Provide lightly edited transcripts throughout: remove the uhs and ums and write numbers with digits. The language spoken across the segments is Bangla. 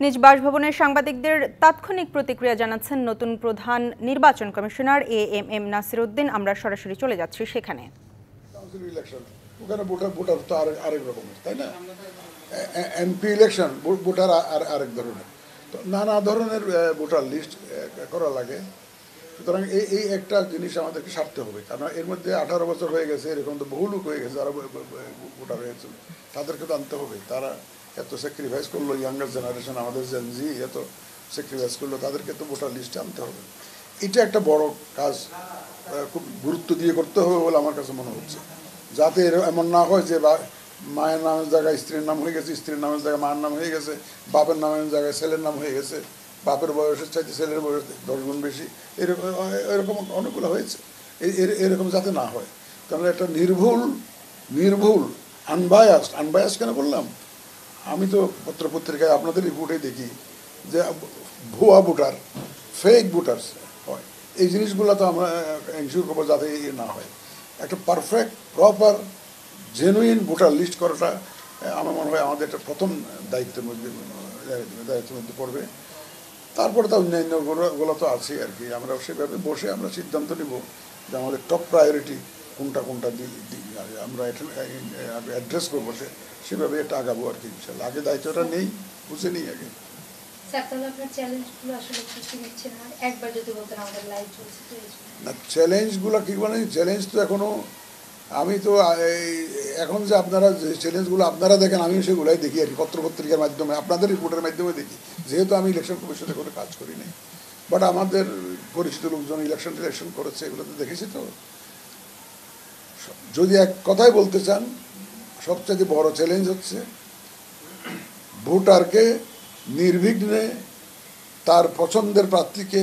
নিজ বাসভবনে সাংবাদিকদের তাৎক্ষণিক প্রতিক্রিয়া জানাচ্ছেন নতুন প্রধান নির্বাচন কমিশনার এএমএম নাসির উদ্দিন। আমরা সরাসরি চলে যাচ্ছি সেখানে। ওখানে ভোটার তো আরেক রকমের, তাই না? এমপি ইলেকশন ভোটার আরেক ধরনের, তো নানা ধরনের ভোটার লিস্ট করা লাগে। সুতরাং এই একটা জিনিস আমাদেরকে সারতে হবে, কারণ এর মধ্যে 18 বছর হয়ে গেছে, এরকম তো বহু লোক হয়ে গেছে যারা ভোটার হয়েছিল, তাদেরকে তো আনতে হবে। তারা এত স্যাক্রিফাইস করলো, ইয়াঙ্গার জেনারেশন আমাদের জেনজি এত স্যাক্রিফাইস করলো, তাদেরকে তো ভোটার লিস্টে আনতে হবে। এটা একটা বড় কাজ, খুব গুরুত্ব দিয়ে করতে হবে বলে আমার কাছে মনে হচ্ছে, যাতে এমন না হয় যে মায়ের নামের জায়গায় স্ত্রীর নাম হয়ে গেছে, স্ত্রীর নামের জায়গায় মায়ের নাম হয়ে গেছে, বাপের নামের জায়গায় ছেলের নাম হয়ে গেছে, বাপের বয়সের চাইতে ছেলের বয়স 10 গুণ বেশি, এরকম অনেকগুলো হয়েছে। এরকম যাতে না হয়, কারণ একটা নির্ভুল আনবায়াস কেন বললাম, আমি তো পত্রপত্রিকায় আপনাদের রিপোর্টে দেখি যে ভুয়া ভোটার, ফেক ভোটার্স হয়। এই জিনিসগুলো তো আমরা এনশিওর করবো যাতে না হয়। একটা perfect proper genuine voter list করাটা আমার মনে হয় আমাদের একটা প্রথম দায়িত্বের মধ্যে পড়বে। তারপরে তো অন্যান্যগুলো তো আছেই আর কি। আমরা সেভাবে বসে আমরা সিদ্ধান্ত নিব যে আমাদের টপ প্রায়োরিটি কোনটা আমরা অ্যাড্রেস করবো, সেভাবে এটা আগাবো আর কি। ইনশাল্লাহ আগে দায়িত্বটা নেই, বুঝে নিই আগে। না, চ্যালেঞ্জগুলো কি বলেন, চ্যালেঞ্জ তো এখনো আমি তো এখন যে আপনারা যে চ্যালেঞ্জগুলো আপনারা দেখেন, আমি সেগুলাই দেখি আর কি, পত্রপত্রিকার মাধ্যমে, আপনাদের রিপোর্টের মাধ্যমে দেখি। যেহেতু আমি ইলেকশন কমিশনে কোনো কাজ করি নাই, বাট আমাদের পরিচিত লোকজন ইলেকশন করেছে, এগুলো তো দেখেছি। তো যদি এক কথায় বলতে চান, সবচেয়ে বড় চ্যালেঞ্জ হচ্ছে ভোটারকে নির্বিঘ্নে তার পছন্দের প্রার্থীকে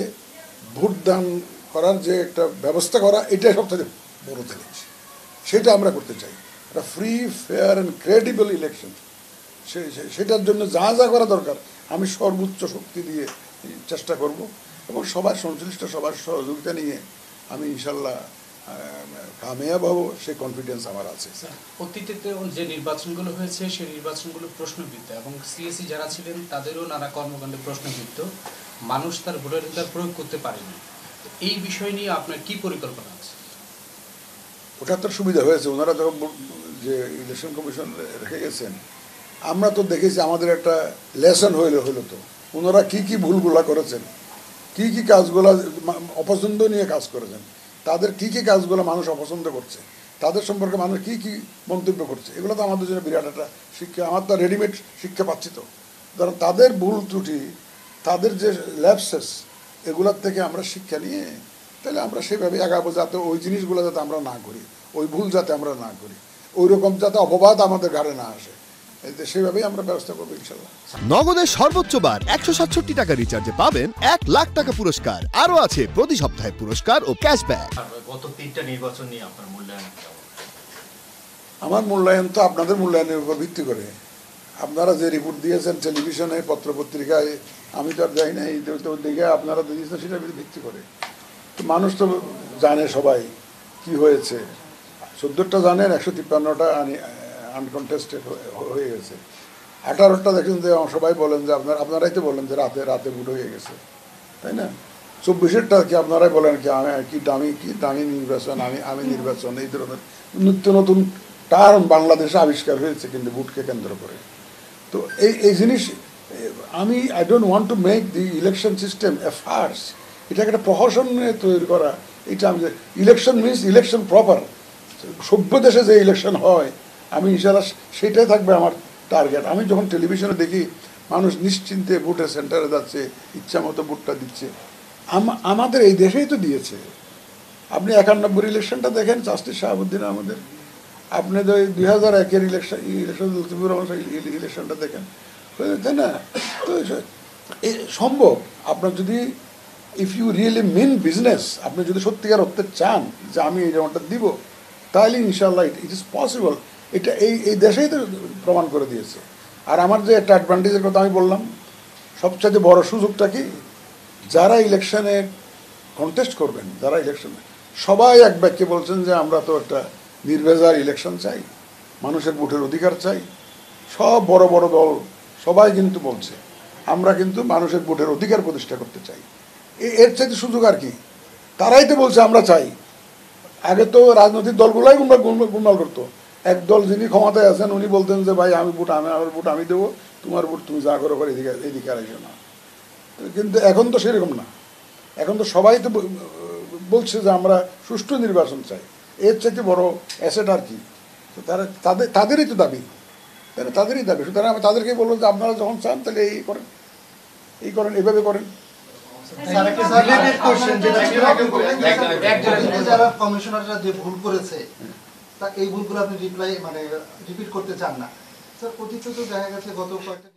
ভোটদান করার যে একটা ব্যবস্থা করা, এটাই সবচেয়ে বড় চ্যালেঞ্জ। সেটা আমরা করতে চাই, একটা free, fair and credible election. সেটার জন্য যা যা করা দরকার আমি সর্বোচ্চ শক্তি দিয়ে চেষ্টা করব, এবং সবার সংশ্লিষ্ট সবার সহযোগিতা নিয়ে আমি ইনশাল্লাহ কামিয়াব হব, সেই কনফিডেন্স আমার আছে। অতীতে যে নির্বাচনগুলো হয়েছে সেই নির্বাচনগুলো প্রশ্নবিদ্ধ, এবং সিএসি যারা ছিলেন তাদেরও নানা কর্মকাণ্ডে প্রশ্নবিদ্ধ, মানুষ তার ভোটাধিকার প্রয়োগ করতে পারেনি। এই বিষয় নিয়ে আপনার কি পরিকল্পনা আছে? ওটা তো সুবিধা হয়েছে, ওনারা যখন যে ইলেকশন কমিশন রেখে গেছেন, আমরা তো দেখেছি আমাদের একটা লেসন হইলো তো ওনারা কি ভুলগুলা করেছেন, কি কাজগুলা অপছন্দ নিয়ে কাজ করেছেন, তাদের কি কাজগুলো মানুষ অপছন্দ করছে, তাদের সম্পর্কে মানুষ কি মন্তব্য করছে, এগুলো তো আমাদের জন্য বিরাট একটা শিক্ষা। আমার তো রেডিমেড শিক্ষা পাচ্ছি। তো ধরুন তাদের ভুল ত্রুটি, তাদের যে ল্যাপসেস, এগুলোর থেকে আমরা শিক্ষা নিয়ে তাহলে আমরা সেভাবে আগাবো, যাতে ওই জিনিসগুলো যাতে আমরা না করি, ওই ভুল যাতে আমরা না করি, ওই রকম যাতে অপবাদ আমাদের ঘাড়ে না আসে, সেভাবেই আমরা ব্যবস্থা করবো ইনশাল্লাহ। নগদের সর্বোচ্চ বার 167 টাকা রিচার্জে পাবেন 1 লাখ টাকা পুরস্কার। আরো আছে প্রতি সপ্তাহে পুরস্কার ও ক্যাশব্যাক। গত 3টা নির্বাচন নিয়ে আপনার মূল্যায়ন? আমার মূল্যায়ন তো আপনাদের মূল্যায়নের উপর ভিত্তি করে। আপনারা যে রিপোর্ট দিয়েছেন টেলিভিশনে, পত্রপত্রিকায়, আমি তো আর যাই না, এই দিকে আপনারা দিয়েছেন, সেটার ভিত্তি করে তো মানুষ তো জানে সবাই কি হয়েছে। ৭০টা জানেন, 153টা আনকনটেস্টেড হয়ে গেছে। 18টা দেখেন যে সবাই বলেন যে আপনারাই তো বলেন যে রাতে ভোট হয়ে গেছে, তাই না? 24টা কি আপনারাই বলেন কি দামি নির্বাচন, আমি নির্বাচন, এই ধরনের নিত্য নতুন টার্ম বাংলাদেশে আবিষ্কার হয়েছে কিন্তু ভোটকে কেন্দ্র করে। তো এই জিনিস I don't want to make the election system a farce. এটাকে একটা প্রহসন তৈরি করা, এটা আমি ইলেকশন মিনস ইলেকশন প্রপার। সভ্য দেশে যে ইলেকশন হয়, আমি ইনশাল্লাহ সেটাই থাকবে আমার টার্গেট। আমি যখন টেলিভিশনে দেখি মানুষ নিশ্চিন্তে ভোটের সেন্টারে যাচ্ছে, ইচ্ছা মতো ভোটটা দিচ্ছে, আমাদের এই দেশেই তো দিয়েছে। আপনি 91 ইলেকশনটা দেখেন, জাস্টিস শাহাবুদ্দিন আমাদের, আপনি 2001-এর ইলেকশন লতিফুর রহমান ইলেকশনটা দেখেন, তাই না? তো সম্ভব। আপনার যদি if you really mean business, আপনি যদি সত্যিকার অর্থে চান যে আমি এই জামাটা দিব, তাহলে ইনশাল্লাহ ইট ইজ পসিবল। এটা এই দেশেই তো প্রমাণ করে দিয়েছে। আর আমার যে একটা অ্যাডভান্টেজের কথা আমি বললাম, সবচেয়ে বড় সুযোগটা কি, যারা ইলেকশনে কন্টেস্ট করবেন, যারা ইলেকশনে, সবাই এক বাক্যে বলছেন যে আমরা তো একটা নির্ভেজাল ইলেকশন চাই, মানুষের ভোটের অধিকার চাই। সব বড় বড় দল সবাই কিন্তু বলছে আমরা কিন্তু মানুষের ভোটের অধিকার প্রতিষ্ঠা করতে চাই। এর চাইতে সুযোগ আর কি? তারাই তো বলছে আমরা চাই। আগে তো রাজনৈতিক দলগুলাই গুণমাল করতো। এক দল যিনি ক্ষমতায় আছেন উনি বলতেন যে ভাই আমার ভোট আমি দেবো, তোমার ভোট তুমি যা করো এদিকে আর এসো না। কিন্তু এখন তো সেরকম না। এখন তো সবাই তো বলছে যে আমরা সুষ্ঠু নির্বাচন চাই। এর চাইতে বড় অ্যাসেট আর কি? তো তাদেরই তো দাবি, তাদেরই দাবি। সুতরাং আমি তাদেরকে বলবো যে আপনারা যখন চান তাহলে এই করেন এভাবে করেন। যারা কমিশনাররা যে ভুল করেছে তা এই ভুলগুলো আপনি রিপিট করতে চান না স্যার? অতীতে তো দেখা গেছে গত কয়েকটা